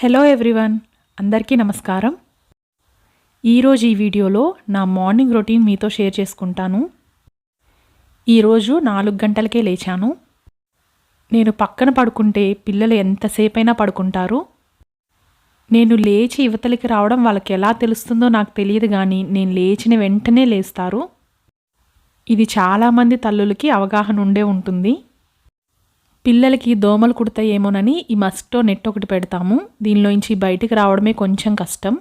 Hello everyone, అందరికీ నమస్కారం. ఈరోజు ఈ వీడియోలో నా మార్నింగ్ రొటీన్ మీతో షేర్ చేసుకుంటాను. ఈరోజు 4 గంటలకే లేచాను. నేను పక్కన పడుకుంటే పిల్లలు ఎంతసేపైనా పడుకుంటారు. నేను లేచి యువతలకి రావడం వాళ్ళకి ఎలా తెలుస్తుందో నాకు తెలియదు, కానీ నేను లేచిన వెంటనే లేస్తారు. ఇది చాలామంది తల్లులకి అవగాహన ఉండే ఉంటుంది. పిల్లలకి దోమలు కుడతాయేమోనని ఈ మస్కిటో నెట్ ఒకటి పెడతాము. దీనిలోంచి బయటికి రావడమే కొంచెం కష్టం.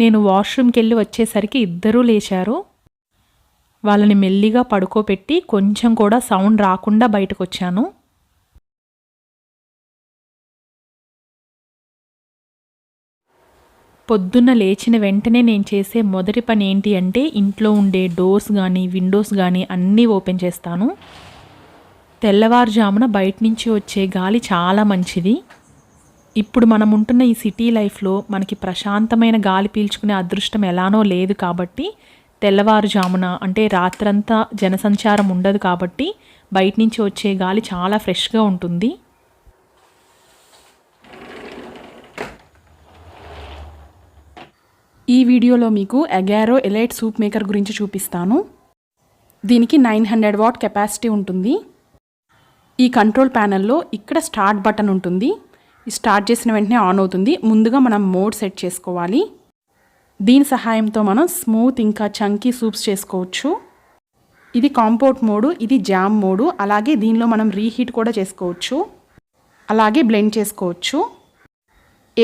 నేను వాష్రూమ్కి వెళ్ళి వచ్చేసరికి ఇద్దరూ లేచారు. వాళ్ళని మెల్లిగా పడుకోబెట్టి కొంచెం కూడా సౌండ్ రాకుండా బయటకు వచ్చాను. పొద్దున్న లేచిన వెంటనే నేను చేసే మొదటి పని ఏంటి అంటే ఇంట్లో ఉండే డోర్స్ కానీ విండోస్ కానీ అన్నీ ఓపెన్ చేస్తాను. తెల్లవారుజామున బయట నుంచి వచ్చే గాలి చాలా మంచిది. ఇప్పుడు మనం ఉంటున్న ఈ సిటీ లైఫ్లో మనకి ప్రశాంతమైన గాలి పీల్చుకునే అదృష్టం ఎలానో లేదు. కాబట్టి తెల్లవారుజామున అంటే రాత్రంతా జనసంచారం ఉండదు, కాబట్టి బయట నుంచి వచ్చే గాలి చాలా ఫ్రెష్గా ఉంటుంది. ఈ వీడియోలో మీకు అగారో ఎలైట్ సూప్ మేకర్ గురించి చూపిస్తాను. దీనికి 900 వాట్ కెపాసిటీ ఉంటుంది. ఈ కంట్రోల్ ప్యానెల్లో ఇక్కడ స్టార్ట్ బటన్ ఉంటుంది. స్టార్ట్ చేసిన వెంటనే ఆన్ అవుతుంది. ముందుగా మనం మోడ్ సెట్ చేసుకోవాలి. దీని సహాయంతో మనం స్మూత్ ఇంకా చంకీ సూప్స్ చేసుకోవచ్చు. ఇది కాంపోర్ట్ మోడు, ఇది జామ్ మోడు. అలాగే దీనిలో మనం రీహీట్ కూడా చేసుకోవచ్చు, అలాగే బ్లెండ్ చేసుకోవచ్చు.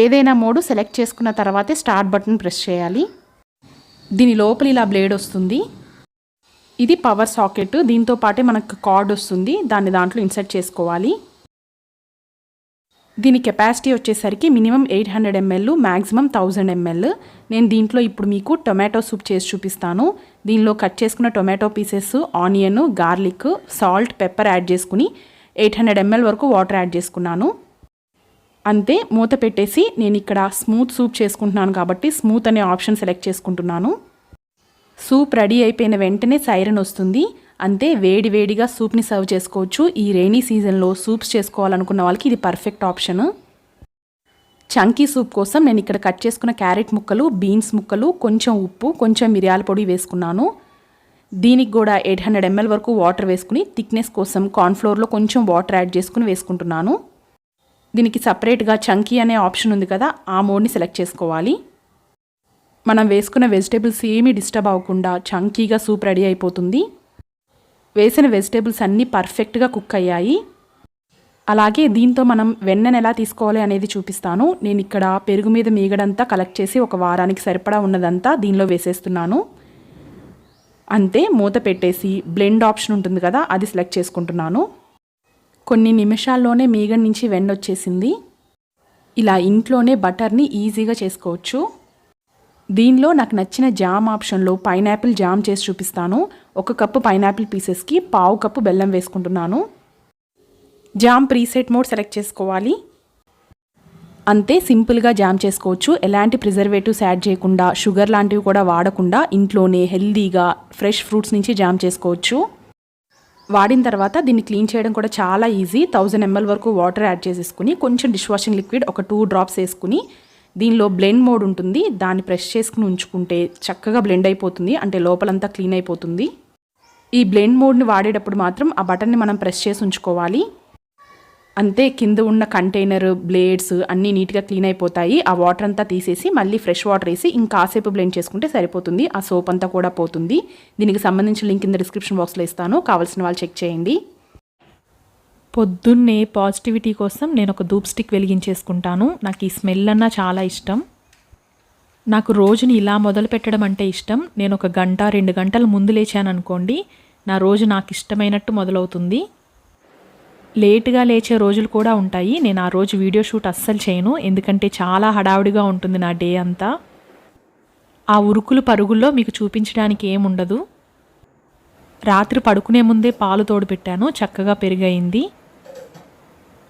ఏదైనా మోడు సెలెక్ట్ చేసుకున్న తర్వాతే స్టార్ట్ బటన్ ప్రెస్ చేయాలి. దీని లోపల ఇలా బ్లేడ్ వస్తుంది. ఇది పవర్ సాకెట్. దీంతో పాటే మనకు కార్డ్ వస్తుంది, దాంట్లో ఇన్సర్ట్ చేసుకోవాలి. దీని కెపాసిటీ వచ్చేసరికి మినిమం 800 ml, మ్యాక్సిమం 1000 ml. నేను దీంట్లో ఇప్పుడు మీకు టొమాటో సూప్ చేసి చూపిస్తాను. దీనిలో కట్ చేసుకున్న tomato pieces, onion, garlic, salt, pepper add చేసుకుని 800 ml వరకు వాటర్ యాడ్ చేసుకున్నాను. అంతే, మూత పెట్టేసి నేను ఇక్కడ స్మూత్ సూప్ చేసుకుంటున్నాను కాబట్టి స్మూత్ అనే ఆప్షన్ సెలెక్ట్ చేసుకుంటున్నాను. సూప్ రెడీ అయిపోయిన వెంటనే సైరన్ వస్తుంది. అంతే, వేడిగా సూప్ని సర్వ్ చేసుకోవచ్చు. ఈ రైనీ సీజన్లో సూప్స్ చేసుకోవాలనుకున్న వాళ్ళకి ఇది పర్ఫెక్ట్ ఆప్షన్. చంకీ సూప్ కోసం నేను ఇక్కడ కట్ చేసుకున్న క్యారెట్ ముక్కలు, బీన్స్ ముక్కలు, కొంచెం ఉప్పు, కొంచెం మిరియాల పొడి వేసుకున్నాను. దీనికి కూడా 800 ml వరకు వాటర్ వేసుకుని థిక్నెస్ కోసం కార్న్ఫ్లోర్లో కొంచెం వాటర్ యాడ్ చేసుకుని వేసుకుంటున్నాను. దీనికి సపరేట్గా చంకీ అనే ఆప్షన్ ఉంది కదా, ఆ మోడ్ని సెలెక్ట్ చేసుకోవాలి. మనం వేసుకున్న వెజిటేబుల్స్ ఏమీ డిస్టర్బ్ అవ్వకుండా చంకీగా సూప్ రెడీ అయిపోతుంది. వేసిన వెజిటేబుల్స్ అన్నీ పర్ఫెక్ట్గా కుక్ అయ్యాయి. అలాగే దీంతో మనం వెన్నను ఎలా తీసుకోవాలి అనేది చూపిస్తాను. నేను ఇక్కడ పెరుగు మీద మీగడంతా కలెక్ట్ చేసి ఒక వారానికి సరిపడా ఉన్నదంతా దీనిలో వేసేస్తున్నాను. అంతే, మూత పెట్టేసి బ్లెండ్ ఆప్షన్ ఉంటుంది కదా, అది సెలెక్ట్ చేసుకుంటున్నాను. కొన్ని నిమిషాల్లోనే మీగడ నుంచి వెన్న వచ్చేసింది. ఇలా ఇంట్లోనే బటర్ని ఈజీగా చేసుకోవచ్చు. దీనిలో నాకు నచ్చిన జామ్ ఆప్షన్లో పైనాపిల్ జామ్ చేసి చూపిస్తాను. 1 కప్పు పైనాపిల్ పీసెస్కి 1/2 కప్పు బెల్లం వేసుకుంటున్నాను. జామ్ ప్రీసెట్ మోడ్ సెలెక్ట్ చేసుకోవాలి. అంతే, సింపుల్గా జామ్ చేసుకోవచ్చు. ఎలాంటి ప్రిజర్వేటివ్స్ యాడ్ చేయకుండా, షుగర్ లాంటివి కూడా వాడకుండా ఇంట్లోనే హెల్దీగా ఫ్రెష్ ఫ్రూట్స్ నుంచి జామ్ చేసుకోవచ్చు. వాడిన తర్వాత దీన్ని క్లీన్ చేయడం కూడా చాలా ఈజీ. 1000 ml వరకు వాటర్ యాడ్ చేసేసుకుని కొంచెం డిష్ వాషింగ్ లిక్విడ్ ఒక 2 డ్రాప్స్ వేసుకుని దీనిలో బ్లెండ్ మోడ్ ఉంటుంది, దాన్ని ప్రెస్ చేసుకుని ఉంచుకుంటే చక్కగా బ్లెండ్ అయిపోతుంది. అంటే లోపలంతా క్లీన్ అయిపోతుంది. ఈ బ్లెండ్ మోడ్ని వాడేటప్పుడు మాత్రం ఆ బటన్ని మనం ప్రెస్ చేసి ఉంచుకోవాలి. అంతే, కింద ఉన్న కంటైనర్, బ్లేడ్స్ అన్నీ నీట్గా క్లీన్ అయిపోతాయి. ఆ వాటర్ అంతా తీసేసి మళ్ళీ ఫ్రెష్ వాటర్ వేసి ఇంకాసేపు బ్లెండ్ చేసుకుంటే సరిపోతుంది. ఆ సోప్ అంతా కూడా పోతుంది. దీనికి సంబంధించిన లింక్ కింద డిస్క్రిప్షన్ బాక్స్లో ఇస్తాను, కావాల్సిన వాళ్ళు చెక్ చేయండి. పొద్దున్నే పాజిటివిటీ కోసం నేను ఒక ధూప్ స్టిక్ వెలిగించేసుకుంటాను. నాకు ఈ స్మెల్ అన్నా చాలా ఇష్టం. నాకు రోజుని ఇలా మొదలు పెట్టడం అంటే ఇష్టం. నేను 1 గంట 2 గంటల ముందు లేచాను అనుకోండి, నా రోజు నాకు ఇష్టమైనట్టు మొదలవుతుంది. లేటుగా లేచే రోజులు కూడా ఉంటాయి. నేను ఆ రోజు వీడియో షూట్ అస్సలు చేయను, ఎందుకంటే చాలా హడావుడిగా ఉంటుంది నా డే అంతా. ఆ ఉరుకులు పరుగుల్లో మీకు చూపించడానికి ఏముండదు. రాత్రి పడుకునే ముందే పాలు తోడుపెట్టాను, చక్కగా పెరుగయింది.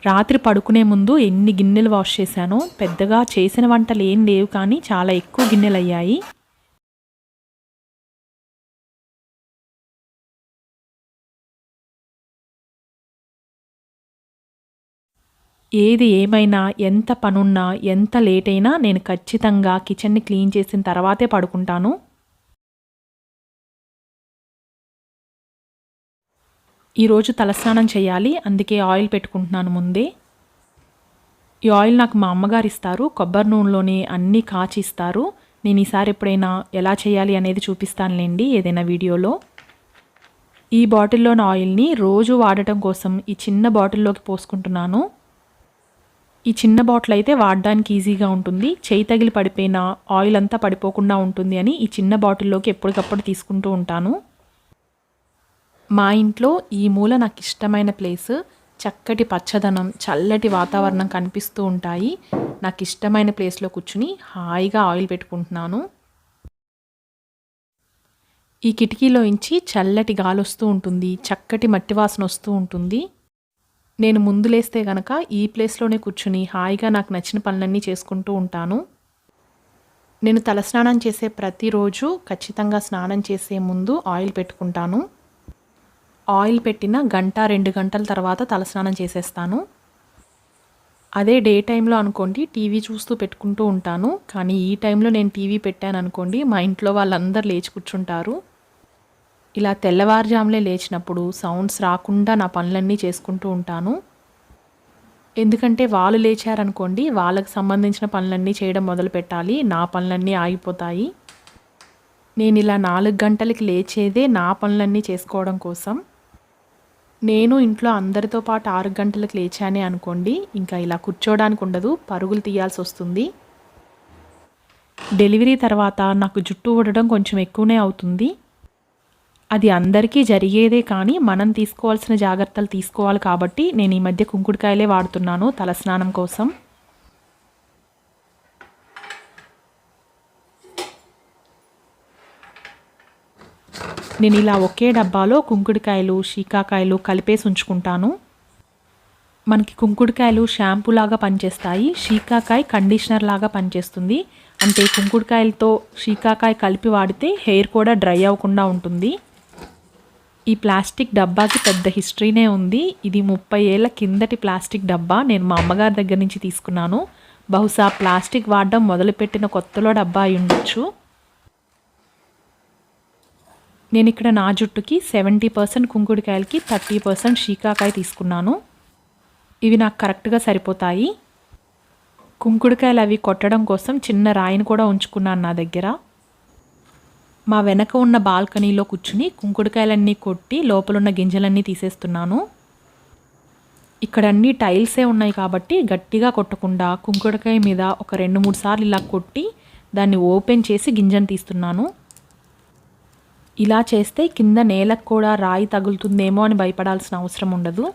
రాత్రి పడుకునే ముందు ఎన్ని గిన్నెలు వాష్ చేశానో. పెద్దగా చేసిన వంటలు ఏం లేవు కానీ చాలా ఎక్కువ గిన్నెలు అయ్యాయి. ఏది ఏమైనా, ఎంత పనున్నా, ఎంత లేట్ అయినా నేను ఖచ్చితంగా కిచెన్ని క్లీన్ చేసిన తర్వాతే పడుకుంటాను. ఈరోజు తలస్నానం చేయాలి, అందుకే ఆయిల్ పెట్టుకుంటున్నాను ముందే. ఈ ఆయిల్ నాకు మా అమ్మగారు ఇస్తారు. కొబ్బరి నూనెలోనే అన్నీ కాచి ఇస్తారు. నేను ఈసారి ఎప్పుడైనా ఎలా చేయాలి అనేది చూపిస్తానులేండి ఏదైనా వీడియోలో. ఈ బాటిల్లోని ఆయిల్ని రోజు వాడటం కోసం ఈ చిన్న బాటిల్లోకి పోసుకుంటున్నాను. ఈ చిన్న బాటిల్ అయితే వాడడానికి ఈజీగా ఉంటుంది. చేయి తగిలి పడిపోయిన ఆయిల్ అంతా పడిపోకుండా ఉంటుంది అని ఈ చిన్న బాటిల్లోకి ఎప్పటికప్పుడు తీసుకుంటూ ఉంటాను. మా ఇంట్లో ఈ మూల నాకు ఇష్టమైన ప్లేస్. చక్కటి పచ్చదనం, చల్లటి వాతావరణం కనిపిస్తూ ఉంటాయి. నాకు ఇష్టమైన ప్లేస్లో కూర్చుని హాయిగా ఆయిల్ పెట్టుకుంటున్నాను. ఈ కిటికీలోంచి చల్లటి గాలి వస్తూ ఉంటుంది, చక్కటి మట్టి వాసన వస్తూ ఉంటుంది. నేను ముందు లేస్తే గనక ఈ ప్లేస్లోనే కూర్చుని హాయిగా నాకు నచ్చిన పనులన్నీ చేసుకుంటూ ఉంటాను. నేను తలస్నానం చేసే ప్రతిరోజు ఖచ్చితంగా స్నానం చేసే ముందు ఆయిల్ పెట్టుకుంటాను. ఆయిల్ పెట్టిన 1-2 గంటల తర్వాత తలస్నానం చేసేస్తాను. అదే డే టైంలో అనుకోండి టీవీ చూస్తూ పెట్టుకుంటూ ఉంటాను. కానీ ఈ టైంలో నేను టీవీ పెట్టాను అనుకోండి మా ఇంట్లో వాళ్ళందరూ లేచి కూర్చుంటారు. ఇలా తెల్లవారుజాములే లేచినప్పుడు సౌండ్స్ రాకుండా నా పనులన్నీ చేసుకుంటూ ఉంటాను. ఎందుకంటే వాళ్ళు లేచారనుకోండి వాళ్ళకి సంబంధించిన పనులన్నీ చేయడం మొదలు పెట్టాలి, నా పనులన్నీ ఆగిపోతాయి. నేను ఇలా 4 గంటలకి లేచేదే నా పనులన్నీ చేసుకోవడం కోసం. నేను ఇంట్లో అందరితో పాటు 6 గంటలకు లేచానే అనుకోండి ఇంకా ఇలా కూర్చోడానికి ఉండదు, పరుగులు తీయాల్సి వస్తుంది. డెలివరీ తర్వాత నాకు జుట్టు ఊడడం కొంచెం ఎక్కువనే అవుతుంది. అది అందరికీ జరిగేదే కానీ మనం తీసుకోవాల్సిన జాగ్రత్తలు తీసుకోవాలి కాబట్టి నేను ఈ మధ్య కుంకుడుకాయలే వాడుతున్నాను తలస్నానం కోసం. నేను ఇలా ఒకే డబ్బాలో కుంకుడుకాయలు, శీకాకాయలు కలిపేసి ఉంచుకుంటాను. మనకి కుంకుడుకాయలు షాంపూ లాగా పనిచేస్తాయి, శీకాకాయ కండిషనర్ లాగా పనిచేస్తుంది. అంటే కుంకుడుకాయలతో శీకాకాయ కలిపి వాడితే హెయిర్ కూడా డ్రై అవ్వకుండా ఉంటుంది. ఈ ప్లాస్టిక్ డబ్బాకి పెద్ద హిస్టరీనే ఉంది. ఇది 30 ఏళ్ల కిందటి ప్లాస్టిక్ డబ్బా. నేను మా అమ్మగారి దగ్గర నుంచి తీసుకున్నాను. బహుశా ప్లాస్టిక్ వాడడం మొదలుపెట్టిన కొత్తలో డబ్బా అయి ఉండొచ్చు. నేను ఇక్కడ నా జుట్టుకి 70% కుంకుడుకాయలకి 30% శీకాకాయ తీసుకున్నాను. ఇవి నాకు కరెక్ట్గా సరిపోతాయి. కుంకుడుకాయలు అవి కొట్టడం కోసం చిన్న రాయిని కూడా ఉంచుకున్నాను నా దగ్గర. మా వెనక ఉన్న బాల్కనీలో కూర్చుని కుంకుడుకాయలన్నీ కొట్టి లోపలున్న గింజలన్నీ తీసేస్తున్నాను. ఇక్కడ అన్నీ టైల్సే ఉన్నాయి కాబట్టి గట్టిగా కొట్టకుండా కుంకుడుకాయ మీద ఒక 2-3 సార్లు ఇలా కొట్టి దాన్ని ఓపెన్ చేసి గింజను తీస్తున్నాను. ఇలా చేస్తే కింద నేలకు కూడా రాయి తగులుతుందేమో అని భయపడాల్సిన అవసరం ఉండదు.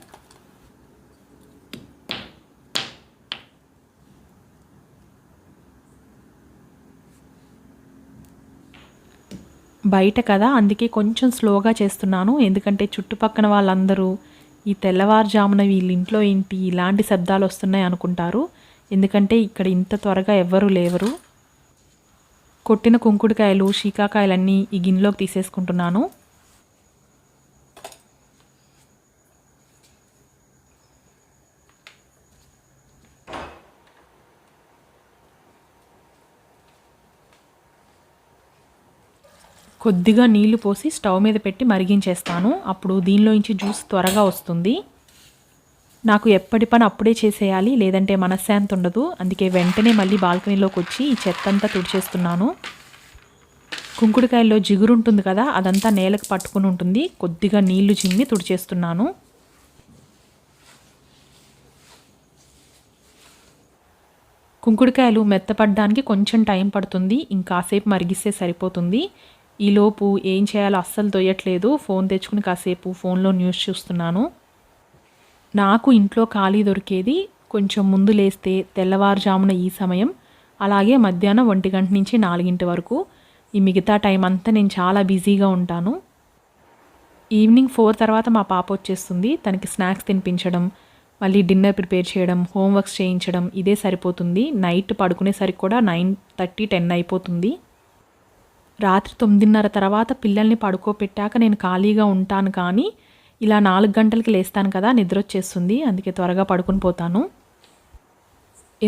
బయట కదా అందుకే కొంచెం స్లోగా చేస్తున్నాను. ఎందుకంటే చుట్టుపక్కన వాళ్ళందరూ ఈ తెల్లవారుజామున వీళ్ళ ఇంట్లో ఏంటి ఇలాంటి శబ్దాలు వస్తున్నాయి అనుకుంటారు. ఎందుకంటే ఇక్కడ ఇంత త్వరగా ఎవ్వరూ లేవరు. కొట్టిన కుంకుడుకాయలు, శీకాకాయలన్నీ ఈ గిన్నెలోకి తీసేసుకుంటున్నాను. కొద్దిగా నీళ్లు పోసి స్టవ్ మీద పెట్టి మరిగించేస్తాను. అప్పుడు దీనిలోంచి జ్యూస్ త్వరగా వస్తుంది. నాకు ఎప్పటి పని అప్పుడే చేసేయాలి, లేదంటే మనశ్శాంతి ఉండదు. అందుకే వెంటనే మళ్ళీ బాల్కనీలోకి వచ్చి ఈ చెత్త అంతా తుడిచేస్తున్నాను. కుంకుడుకాయల్లో జిగురు ఉంటుంది కదా, అదంతా నేలకు పట్టుకుని ఉంటుంది. కొద్దిగా నీళ్లు చిమ్మి తుడిచేస్తున్నాను. కుంకుడుకాయలు మెత్తపడడానికి కొంచెం టైం పడుతుంది. ఇంకాసేపు మరిగిస్తే సరిపోతుంది. ఈలోపు ఏం చేయాలో అస్సలు తోయట్లేదు. ఫోన్ తెచ్చుకుని కాసేపు ఫోన్లో న్యూస్ చూస్తున్నాను. నాకు ఇంట్లో ఖాళీ దొరికేది కొంచెం ముందు లేస్తే తెల్లవారుజామున ఈ సమయం, అలాగే మధ్యాహ్నం 1 గంట నుంచి 4 వరకు. ఈ మిగతా టైం అంతా నేను చాలా బిజీగా ఉంటాను. ఈవినింగ్ 4 తర్వాత మా పాప వచ్చేస్తుంది. తనకి స్నాక్స్ తినిపించడం, మళ్ళీ డిన్నర్ ప్రిపేర్ చేయడం, హోంవర్క్స్ చేయించడం ఇదే సరిపోతుంది. నైట్ పడుకునేసరికి కూడా 9:30, 10 అయిపోతుంది. రాత్రి 9:30 తర్వాత పిల్లల్ని పడుకోపెట్టాక నేను ఖాళీగా ఉంటాను, కానీ ఇలా 4 గంటలకి లేస్తాను కదా, నిద్ర వచ్చేస్తుంది. అందుకే త్వరగా పడుకుని పోతాను.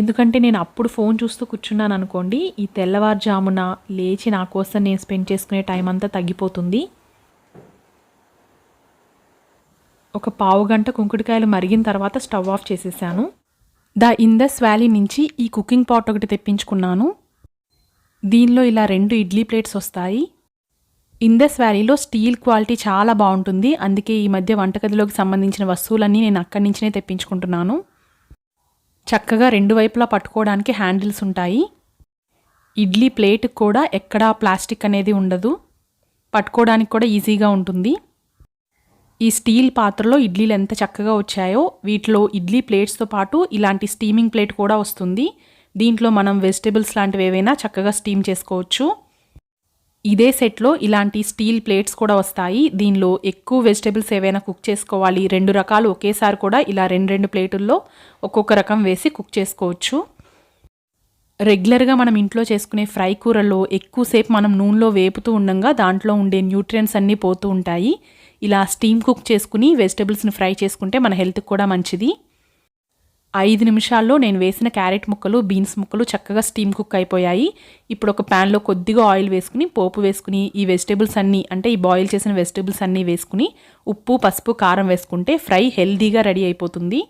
ఎందుకంటే నేను అప్పుడు ఫోన్ చూస్తూ కూర్చున్నాను అనుకోండి, ఈ తెల్లవారుజామున లేచి నా కోసం నేను స్పెండ్ చేసుకునే టైం అంతా తగ్గిపోతుంది. ఒక పావు గంట కుంకుడుకాయలు మరిగిన తర్వాత స్టవ్ ఆఫ్ చేసేసాను. ద ఇందస్ వ్యాలీ నుంచి ఈ కుకింగ్ పాట్ ఒకటి తెప్పించుకున్నాను. దీనిలో ఇలా 2 ఇడ్లీ ప్లేట్స్ వస్తాయి. ఇందస్ వ్యాలీలో స్టీల్ క్వాలిటీ చాలా బాగుంటుంది. అందుకే ఈ మధ్య వంటగదిలోకి సంబంధించిన వస్తువులన్నీ నేను అక్కడి నుంచినే తెప్పించుకుంటున్నాను. చక్కగా 2 వైపులా పట్టుకోవడానికి హ్యాండిల్స్ ఉంటాయి. ఇడ్లీ ప్లేట్ కూడా ఎక్కడా ప్లాస్టిక్ అనేది ఉండదు. పట్టుకోవడానికి కూడా ఈజీగా ఉంటుంది. ఈ స్టీల్ పాత్రలో ఇడ్లీలు ఎంత చక్కగా వచ్చాయో, వీటిలో ఇడ్లీ ప్లేట్స్తో పాటు ఇలాంటి స్టీమింగ్ ప్లేట్ కూడా వస్తుంది. దీంట్లో మనం వెజిటేబుల్స్ లాంటివి ఏవైనా చక్కగా స్టీమ్ చేసుకోవచ్చు. ఇదే సెట్లో ఇలాంటి స్టీల్ ప్లేట్స్ కూడా వస్తాయి. దీనిలో ఎక్కువ వెజిటేబుల్స్ ఏవైనా కుక్ చేసుకోవాలి, 2 రకాలు ఒకేసారి కూడా ఇలా 2 ప్లేటుల్లో ఒక్కొక్క రకం వేసి కుక్ చేసుకోవచ్చు. రెగ్యులర్గా మనం ఇంట్లో చేసుకునే ఫ్రై కూరల్లో ఎక్కువసేపు మనం నూనెలో వేపుతూ ఉండగా దాంట్లో ఉండే న్యూట్రియంట్స్ అన్నీ పోతూ ఉంటాయి. ఇలా స్టీమ్ కుక్ చేసుకుని వెజిటేబుల్స్ని ఫ్రై చేసుకుంటే మన హెల్త్కి కూడా మంచిది. 5 నిమిషాల్లో నేను వేసిన క్యారెట్ ముక్కలు, బీన్స్ ముక్కలు చక్కగా స్టీమ్ కుక్ అయిపోయాయి. ఇప్పుడు ఒక ప్యాన్లో కొద్దిగా ఆయిల్ వేసుకుని, పోపు వేసుకుని, ఈ వెజిటేబుల్స్ అన్నీ అంటే ఈ బాయిల్ చేసిన వెజిటేబుల్స్ అన్నీ వేసుకుని, ఉప్పు, పసుపు, కారం వేసుకుంటే ఫ్రై హెల్దీగా రెడీ అయిపోతుంది.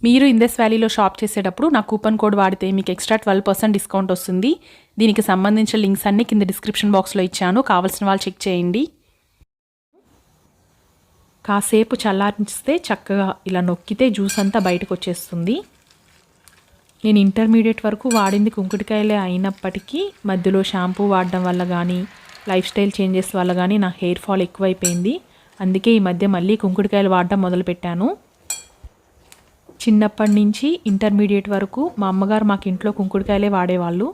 మీరు ఇందస్ వ్యాలీలో షాప్ చేసేటప్పుడు నా కూపన్ కోడ్ వాడితే మీకు ఎక్స్ట్రా 12% డిస్కౌంట్ వస్తుంది. దీనికి సంబంధించిన లింక్స్ అన్నీ కింద డిస్క్రిప్షన్ బాక్స్లో ఇచ్చాను, కావాల్సిన వాళ్ళు చెక్ చేయండి. కాసేపు చల్లారిస్తే చక్కగా ఇలా నొక్కితే జ్యూస్ అంతా బయటకు వచ్చేస్తుంది. నేను ఇంటర్మీడియట్ వరకు వాడింది కుంకుడుకాయలే అయినప్పటికీ మధ్యలో షాంపూ వాడడం వల్ల కానీ, లైఫ్ స్టైల్ చేంజెస్ వల్ల కానీ నా హెయిర్ ఫాల్ ఎక్కువైపోయింది. అందుకే ఈ మధ్య మళ్ళీ కుంకుడుకాయలు వాడడం మొదలుపెట్టాను. చిన్నప్పటి నుంచి ఇంటర్మీడియట్ వరకు మా అమ్మగారు మాకు ఇంట్లో కుంకుడుకాయలే వాడేవాళ్ళు.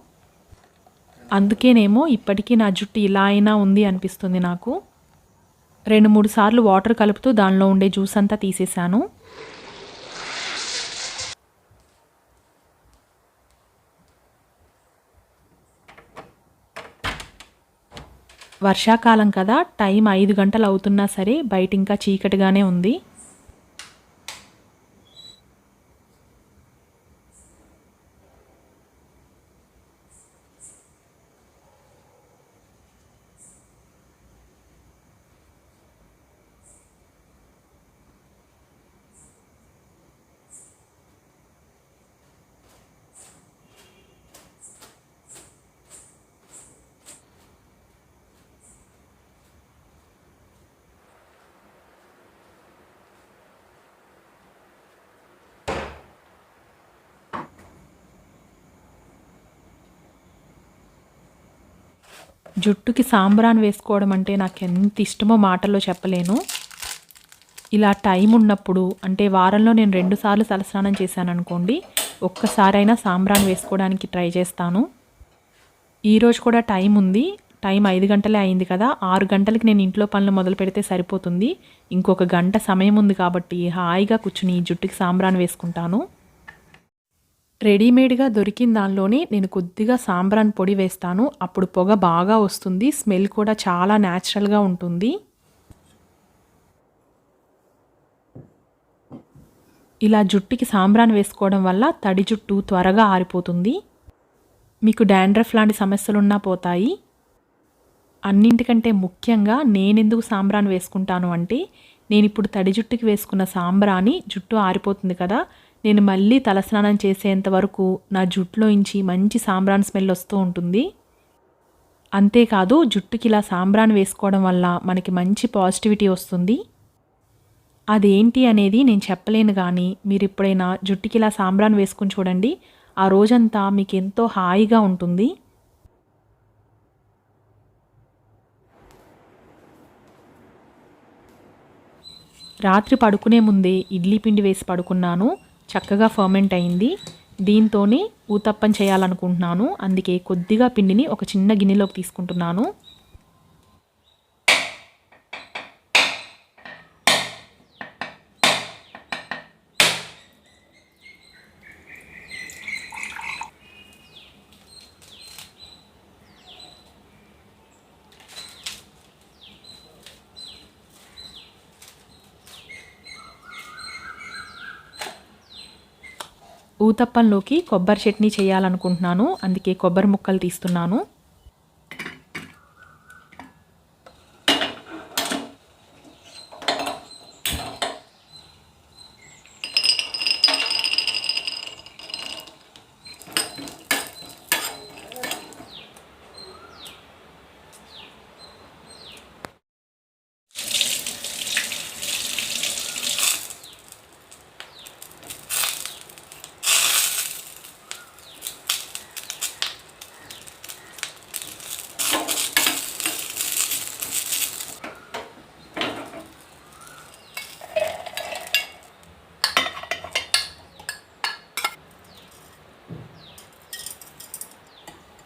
అందుకేనేమో ఇప్పటికీ నా జుట్టు ఇలా అయినా ఉంది అనిపిస్తుంది నాకు. 2-3 సార్లు వాటర్ కలుపుతూ దానిలో ఉండే జ్యూస్ అంతా తీసేశాను. వర్షాకాలం కదా, టైం 5 గంటలు అవుతున్నా సరే బయట ఇంకా చీకటిగానే ఉంది. జుట్టుకి సాంబ్రాన్ వేసుకోవడం అంటే నాకు ఎంత ఇష్టమో మాటల్లో చెప్పలేను. ఇలా టైం ఉన్నప్పుడు అంటే వారంలో నేను 2 సార్లు తలస్నానం చేశాను అనుకోండి, ఒక్కసారైనా సాంబ్రాన్ వేసుకోవడానికి ట్రై చేస్తాను. ఈరోజు కూడా టైం ఉంది. టైం 5 గంటలే అయింది కదా, 6 గంటలకి నేను ఇంట్లో పనులు మొదలు పెడితే సరిపోతుంది. ఇంకొక గంట సమయం ఉంది కాబట్టి హాయిగా కూర్చుని జుట్టుకి సాంబ్రాన్ వేసుకుంటాను. రెడీమేడ్గా దొరికిన దానిలోనే నేను కొద్దిగా సాంబ్రాన్ పొడి వేస్తాను. అప్పుడు పొగ బాగా వస్తుంది, స్మెల్ కూడా చాలా న్యాచురల్గా ఉంటుంది. ఇలా జుట్టుకి సాంబ్రాన్ వేసుకోవడం వల్ల తడి జుట్టు త్వరగా ఆరిపోతుంది. మీకు డాండ్రఫ్ లాంటి సమస్యలున్నా పోతాయి. అన్నింటికంటే ముఖ్యంగా నేనెందుకు సాంబ్రాన్ వేసుకుంటాను అంటే, నేను ఇప్పుడు తడి జుట్టుకి వేసుకున్న సాంబ్రాని జుట్టు ఆరిపోతుంది కదా, నేను మళ్ళీ తలస్నానం చేసేంత వరకు నా జుట్టులోంచి మంచి సాంబ్రాన్ స్మెల్ వస్తూ ఉంటుంది. అంతేకాదు జుట్టుకి ఇలా సాంబ్రాన్ వేసుకోవడం వల్ల మనకి మంచి పాజిటివిటీ వస్తుంది. అదేంటి అనేది నేను చెప్పలేను, కానీ మీరు ఎప్పుడైనా జుట్టుకి ఇలా సాంబ్రాన్ వేసుకుని చూడండి, ఆ రోజంతా మీకు ఎంతో హాయిగా ఉంటుంది. రాత్రి పడుకునే ముందే ఇడ్లీ పిండి వేసి పడుకున్నాను. చక్కగా ఫర్మెంట్ అయింది. దీంతోనే ఊతప్పం చేయాలనుకుంటున్నాను. అందుకే కొద్దిగా పిండిని ఒక చిన్న గిన్నెలోకి తీసుకుంటున్నాను. ఊతప్పంలోకి కొబ్బరి చట్నీ చేయాలనుకుంటున్నాను. అందుకే కొబ్బరి ముక్కలు తీస్తున్నాను.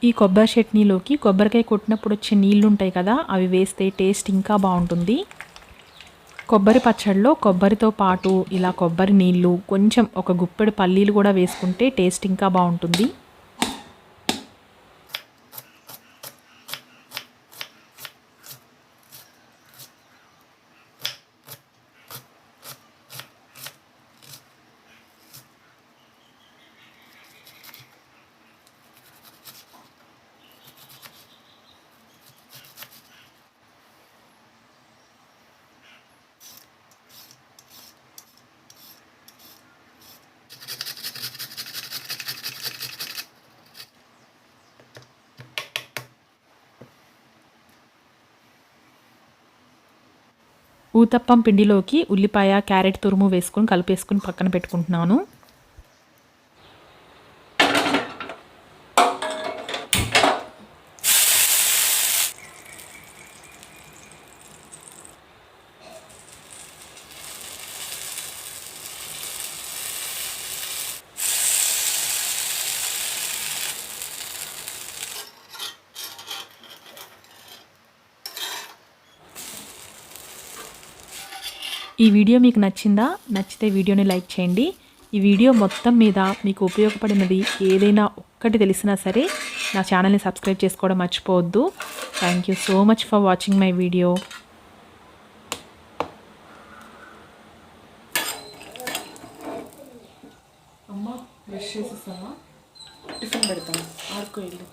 ఈ కొబ్బరి చట్నీలోకి కొబ్బరికాయ కొట్టినప్పుడు వచ్చే నీళ్ళు ఉంటాయి కదా, అవి వేస్తే టేస్ట్ ఇంకా బాగుంటుంది. కొబ్బరి పచ్చడిలో కొబ్బరితో పాటు ఇలా కొబ్బరి నీళ్ళు, కొంచెం ఒక గుప్పెడు పల్లీలు కూడా వేసుకుంటే టేస్ట్ ఇంకా బాగుంటుంది. ఊతప్పం పిండిలోకి ఉల్లిపాయ, క్యారెట్ తురుము వేసుకొని కలిపేసుకుని పక్కన పెట్టుకుంటున్నాను. ఈ వీడియో మీకు నచ్చిందా? నచ్చితే వీడియోని లైక్ చేయండి. ఈ వీడియో మొత్తం మీద మీకు ఉపయోగపడినది ఏదైనా ఒక్కటి తెలిసినా సరే నా ఛానల్ని సబ్స్క్రైబ్ చేసుకోవడం మర్చిపోవద్దు. Thank you so much for watching my video. అమ్మ బ్రష్ చేసేసావా? టిఫిన్ పెడతాను, ఆడుకో ఇల్లు.